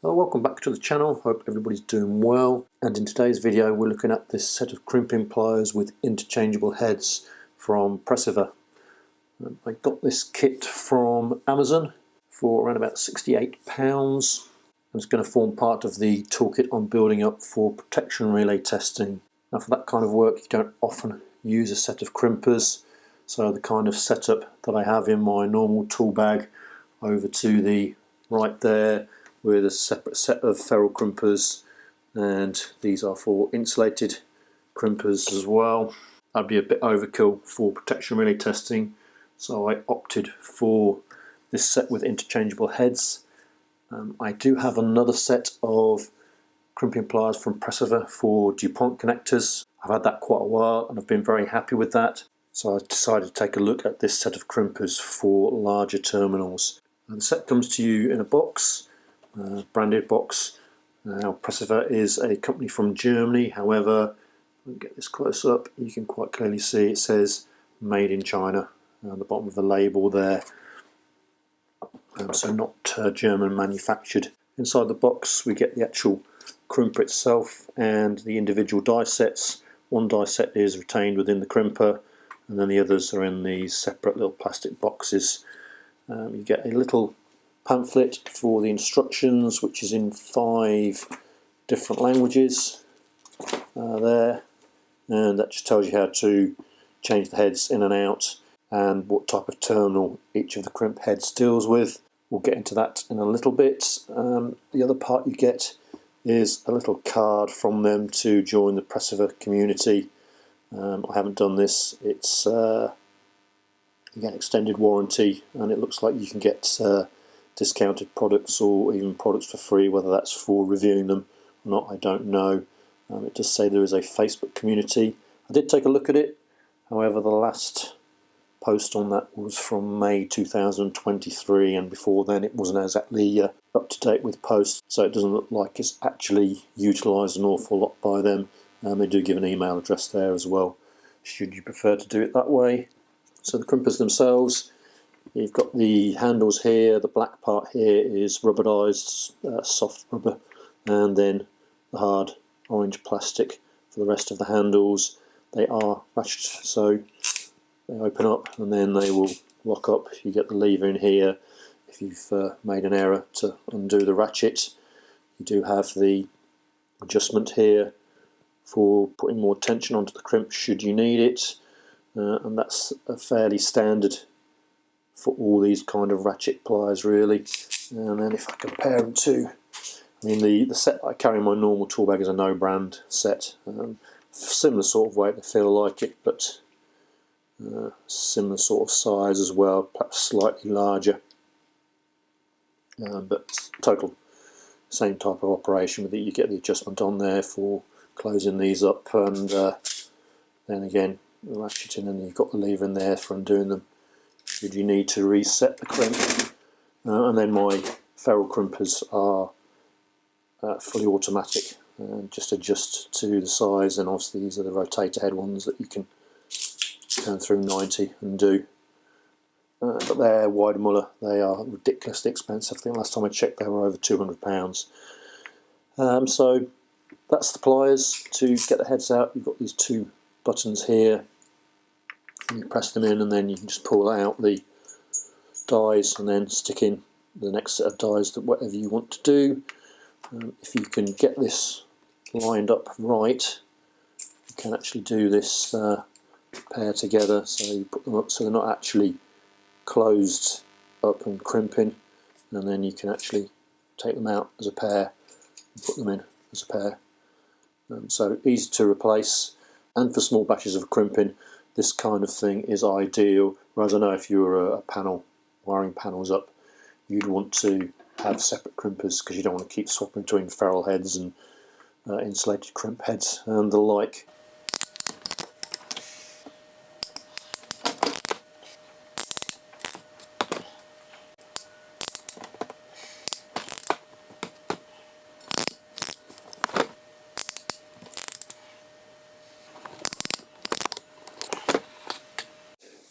Welcome back to the channel. Hope everybody's doing well, and in today's video we're looking at this set of crimping pliers with interchangeable heads from Preciva. I got this kit from Amazon for around about £68, and it's going to form part of the toolkit I'm building up for protection relay testing. Now for that kind of work you don't often use a set of crimpers, so the kind of setup that I have in my normal tool bag over to the right there with a separate set of Ferrule crimpers, and these are for insulated crimpers as well. That'd be a bit overkill for protection relay testing, so I opted for this set with interchangeable heads. I do have another set of crimping pliers from Preciva for DuPont connectors. I've had that quite a while and I've been very happy with that, so I decided to take a look at this set of crimpers for larger terminals. And the set comes to you in a box, branded box. Now Preciva is a company from Germany, however, if I get this close up you can quite clearly see it says made in China on the bottom of the label there, so not German manufactured. Inside the box we get the actual crimper itself and the individual die sets. One die set is retained within the crimper and then the others are in these separate little plastic boxes. You get a little pamphlet for the instructions, which is in 5 different languages there, and that just tells you how to change the heads in and out and what type of terminal each of the crimp heads deals with. We'll get into that in a little bit. The other part you get is a little card from them to join the Preciva community. I haven't done this. It's you get extended warranty, and it looks like you can get discounted products or even products for free. Whether that's for reviewing them or not, I don't know. It does say there is a Facebook community. I did take a look at it, however the last post on that was from May 2023, and before then it wasn't exactly up to date with posts, so it doesn't look like it's actually utilised an awful lot by them. They do give an email address there as well, should you prefer to do it that way. So the crimpers themselves, you've got the handles here, the black part here is rubberized soft rubber, and then the hard orange plastic for the rest of the handles. They are ratcheted, so they open up and then they will lock up. You get the lever in here if you've made an error to undo the ratchet. You do have the adjustment here for putting more tension onto the crimp should you need it, and that's a fairly standard for all these kind of ratchet pliers really. And then if I compare them to, I mean the set I carry in my normal tool bag is a no brand set, similar sort of weight, they feel like it, but similar sort of size as well, perhaps slightly larger, but total same type of operation with it. You get the adjustment on there for closing these up, and then again the ratcheting, and you've got the lever in there for undoing them should you need to reset the crimp. And then my Ferrule crimpers are fully automatic and just adjust to the size, and obviously these are the rotator head ones that you can turn through 90 and do. But they're wide muller, they are ridiculously expensive. I think last time I checked they were over £200. So that's the pliers. To get the heads out you've got these 2 buttons here, and you press them in and then you can just pull out the dies and then stick in the next set of dies, that whatever you want to do. If you can get this lined up right, you can actually do this pair together, so you put them up so they're not actually closed up and crimping, and then you can actually take them out as a pair and put them in as a pair. So easy to replace, and for small batches of crimping this kind of thing is ideal. Whereas I know if you were a panel, wiring panels up, you'd want to have separate crimpers because you don't want to keep swapping between ferrule heads and insulated crimp heads and the like.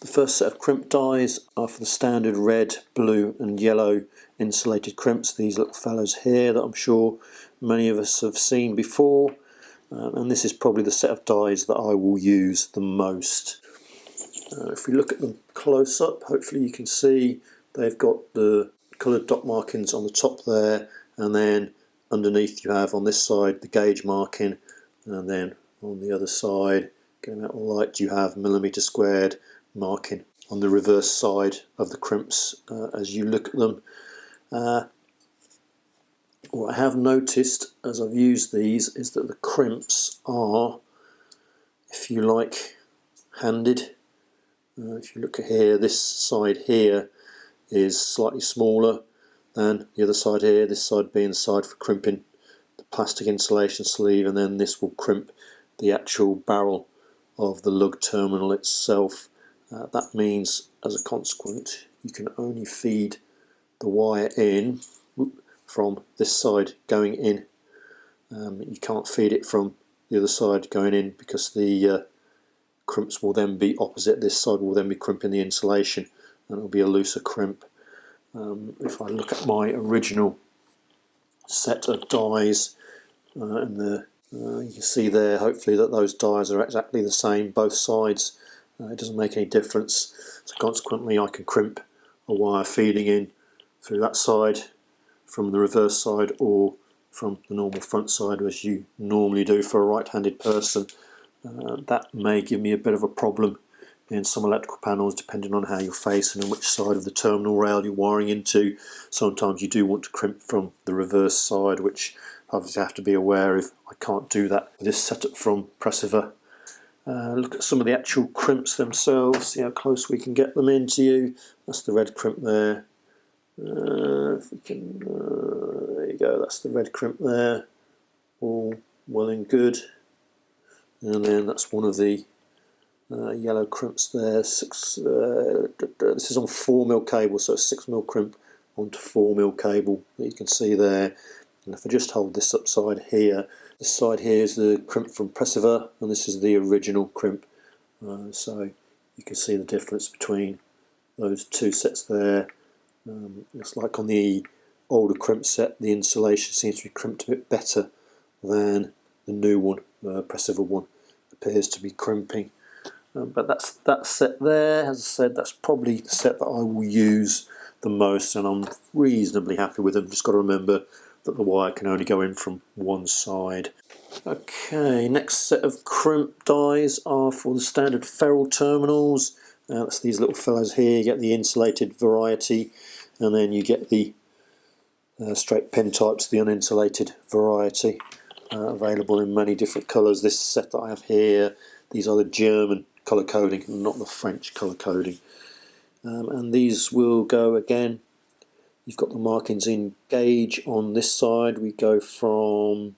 The first set of crimp dies are for the standard red, blue and yellow insulated crimps. These little fellows here that I'm sure many of us have seen before, and this is probably the set of dies that I will use the most. If we look at them close up, hopefully you can see they've got the coloured dot markings on the top there, and then underneath you have on this side the gauge marking, and then on the other side, getting out the light, you have millimetre squared marking on the reverse side of the crimps as you look at them. What I have noticed as I've used these is that the crimps are, if you like, handed. If you look at here, this side here is slightly smaller than the other side here, this side being the side for crimping the plastic insulation sleeve, and then this will crimp the actual barrel of the lug terminal itself. That means, as a consequence, you can only feed the wire in from this side going in. You can't feed it from the other side going in, because the crimps will then be opposite. This side will then be crimping the insulation, and it will be a looser crimp. If I look at my original set of dies, and you can see there hopefully that those dies are exactly the same both sides. It doesn't make any difference, so consequently I can crimp a wire feeding in through that side from the reverse side, or from the normal front side as you normally do for a right-handed person. That may give me a bit of a problem in some electrical panels, depending on how you're facing and which side of the terminal rail you're wiring into. Sometimes you do want to crimp from the reverse side, which obviously have to be aware of. I can't do that with this setup from Preciva. Look at some of the actual crimps themselves, see how close we can get them into you. That's the red crimp there. If we can, there you go, that's the red crimp there, all well and good. And then that's one of the yellow crimps there. This is on 4mm cable, so a 6mm crimp onto 4mm cable that you can see there. And if I just hold this upside here, this side here is the crimp from Preciva, and this is the original crimp. So you can see the difference between those two sets there. It's like on the older crimp set, the insulation seems to be crimped a bit better than the new one, Preciva one appears to be crimping. But that's that set there. As I said, that's probably the set that I will use the most, and I'm reasonably happy with them. Just got to remember that the wire can only go in from one side. Okay, next set of crimp dies are for the standard Ferrule terminals. That's these little fellows here. You get the insulated variety, and then you get the straight pin types, the uninsulated variety, available in many different colours. This set that I have here, these are the German colour coding, not the French colour coding. And these will go again. You've got the markings in gauge on this side. We go from,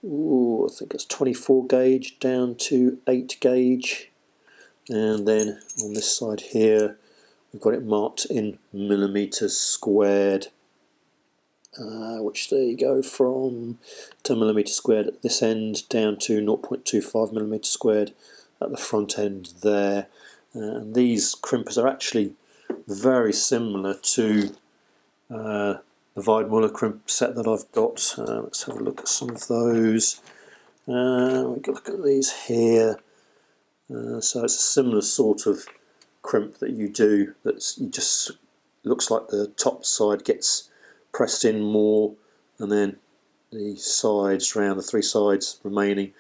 I think it's 24 gauge down to 8 gauge. And then on this side here, we've got it marked in millimetres squared, which they go from 10mm squared at this end down to 0.25mm squared at the front end there. And these crimpers are actually very similar to the Weidmuller crimp set that I've got. Let's have a look at some of those. We can look at these here. So it's a similar sort of crimp that you do. That's you just looks like the top side gets pressed in more, and then the sides around the three sides remain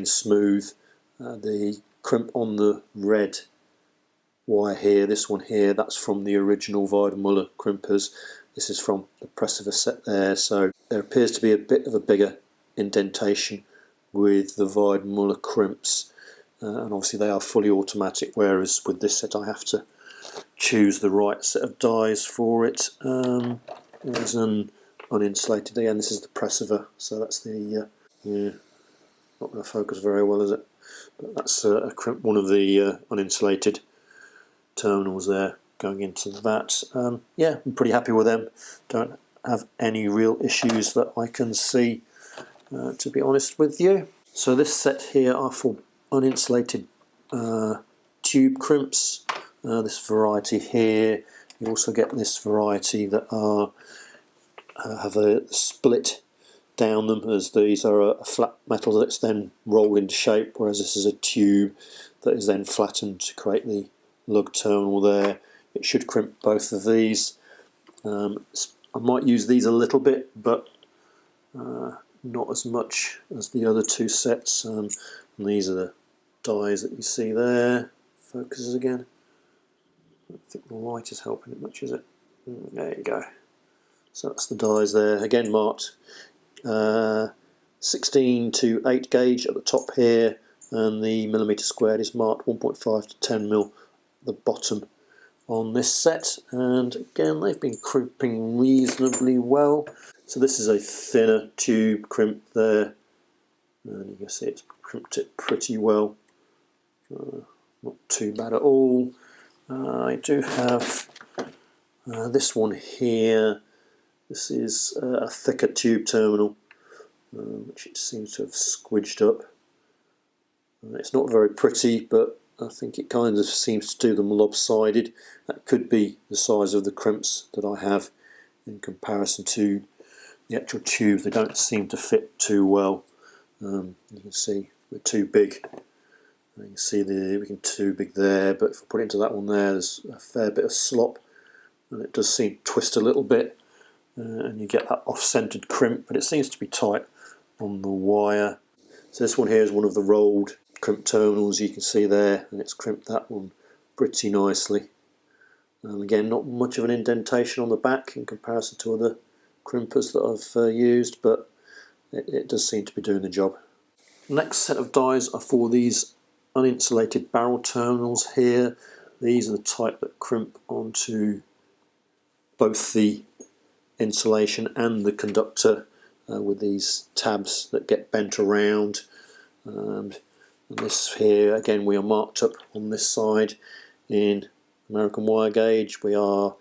smooth. The crimp on the red wire here, this one here, that's from the original Weidmuller crimpers. This is from the Preciva set there, so there appears to be a bit of a bigger indentation with the Weidmuller crimps, and obviously they are fully automatic, whereas with this set I have to choose the right set of dies for it. There's an uninsulated again, this is the Preciva, so that's the not going to focus very well, is it? But that's a crimp, one of the uninsulated terminals there going into that. Yeah, I'm pretty happy with them. Don't have any real issues that I can see, to be honest with you. So this set here are for uninsulated tube crimps. This variety here. You also get this variety that are have a split down them, as these are a flat metal that's then rolled into shape, whereas this is a tube that is then flattened to create the lug terminal there. It should crimp both of these. I might use these a little bit, but not as much as the other two sets. And these are the dies that you see there. Focuses again. I don't think the light is helping it much, is it? There you go. So that's the dies there. Again marked 16 to 8 gauge at the top here, and the millimetre squared is marked 1.5 to 10 mil at the bottom on this set. And again, they've been crimping reasonably well. So this is a thinner tube crimp there, and you can see it's crimped it pretty well. Not too bad at all. I do have this one here. This is a thicker tube terminal, which it seems to have squidged up. It's not very pretty, but I think it kind of seems to do them lopsided. That could be the size of the crimps that I have in comparison to the actual tubes. They don't seem to fit too well. You can see they're too big. You can see we're too big there, but if I put it into that one there, there's a fair bit of slop, and it does seem to twist a little bit, and you get that off-centered crimp, but it seems to be tight on the wire. So this one here is one of the rolled crimp terminals you can see there, and it's crimped that one pretty nicely. Again, not much of an indentation on the back in comparison to other crimpers that I've used, but it does seem to be doing the job. Next set of dies are for these uninsulated barrel terminals here. These are the type that crimp onto both the insulation and the conductor with these tabs that get bent around. And this here, again, we are marked up on this side in American wire gauge. We are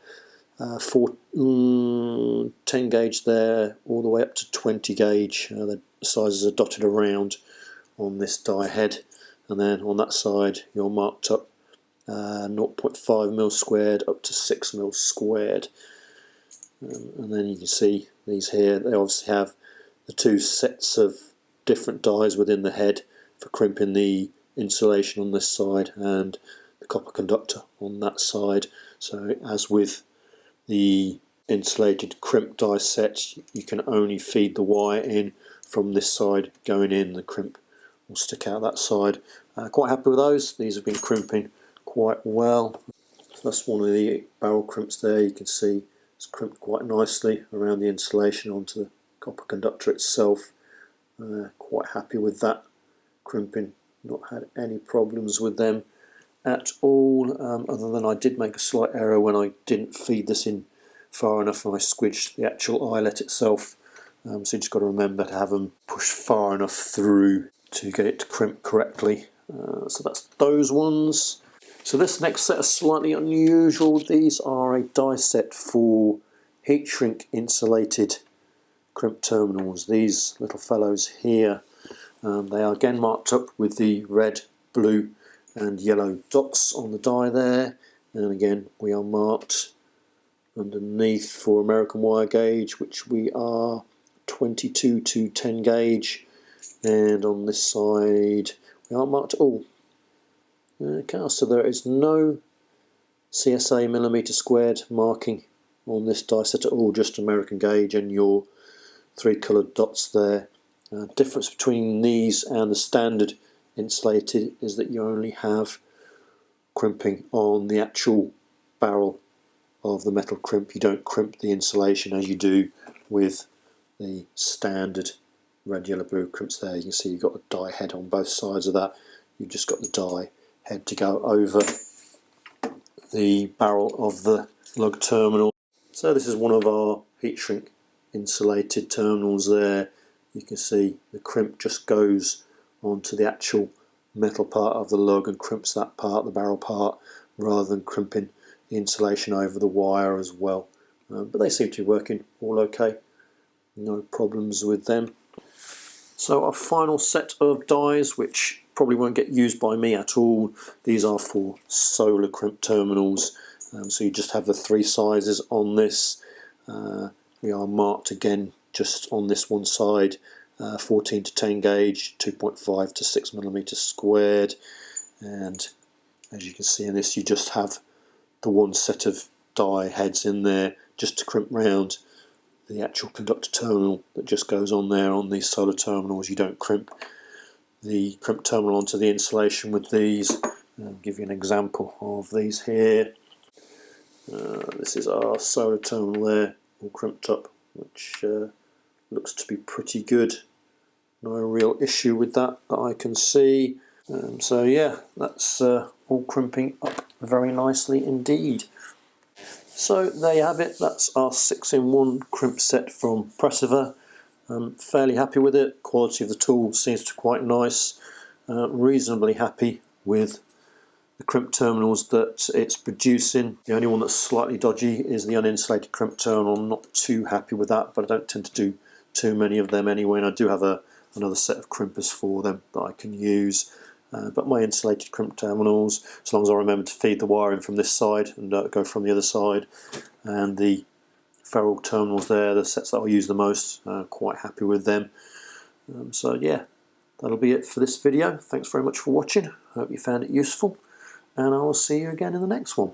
10 gauge there, all the way up to 20 gauge. The sizes are dotted around on this die head, and then on that side you're marked up 0.5 mil squared up to 6 mil squared. And then you can see these here, they obviously have the two sets of different dies within the head for crimping the insulation on this side and the copper conductor on that side. So as with the insulated crimp die set, you can only feed the wire in from this side going in. The crimp will stick out that side. Quite happy with those. These have been crimping quite well. So that's one of the barrel crimps there. You can see it's crimped quite nicely around the insulation onto the copper conductor itself. Quite happy with that crimping. Not had any problems with them at all, other than I did make a slight error when I didn't feed this in far enough and I squidged the actual eyelet itself. So you just got to remember to have them push far enough through to get it to crimp correctly. So that's those ones. So this next set is slightly unusual. These are a die set for heat shrink insulated crimp terminals. These little fellows here, they are again marked up with the red, blue and yellow dots on the die there, and again we are marked underneath for American wire gauge, which we are 22 to 10 gauge, and on this side we are marked all. Okay, so there is no CSA millimetre squared marking on this die set at all, just American gauge and your three coloured dots there. Difference between these and the standard insulated is that you only have crimping on the actual barrel of the metal crimp. You don't crimp the insulation as you do with the standard red, yellow, blue crimps there. You can see you've got a die head on both sides of that. You've just got the die head to go over the barrel of the lug terminal. So this is one of our heat shrink insulated terminals there. You can see the crimp just goes onto the actual metal part of the lug and crimps that part, the barrel part, rather than crimping the insulation over the wire as well. But they seem to be working all okay. No problems with them. So our final set of dies, which probably won't get used by me at all. These are for solar crimp terminals, so you just have the 3 sizes on this. We are marked again just on this one side, 14 to 10 gauge, 2.5 to 6 millimeters squared, and as you can see in this, you just have the one set of die heads in there just to crimp round the actual conductor terminal that just goes on there. On these solar terminals, you don't crimp the crimp terminal onto the insulation with these. I'll give you an example of these here. This is our solar terminal there, all crimped up, which looks to be pretty good. No real issue with that I can see. So yeah, that's all crimping up very nicely indeed. So there you have it, that's our 6-in-1 crimp set from Preciva. I'm fairly happy with it. Quality of the tool seems to be quite nice. Reasonably happy with the crimp terminals that it's producing. The only one that's slightly dodgy is the uninsulated crimp terminal. I'm not too happy with that, but I don't tend to do too many of them anyway, and I do have another set of crimpers for them that I can use. But my insulated crimp terminals, as long as I remember to feed the wire in from this side and go from the other side, and the Ferrule terminals there, the sets that I use the most, quite happy with them. So yeah, that'll be it for this video. Thanks very much for watching. I hope you found it useful, and I will see you again in the next one.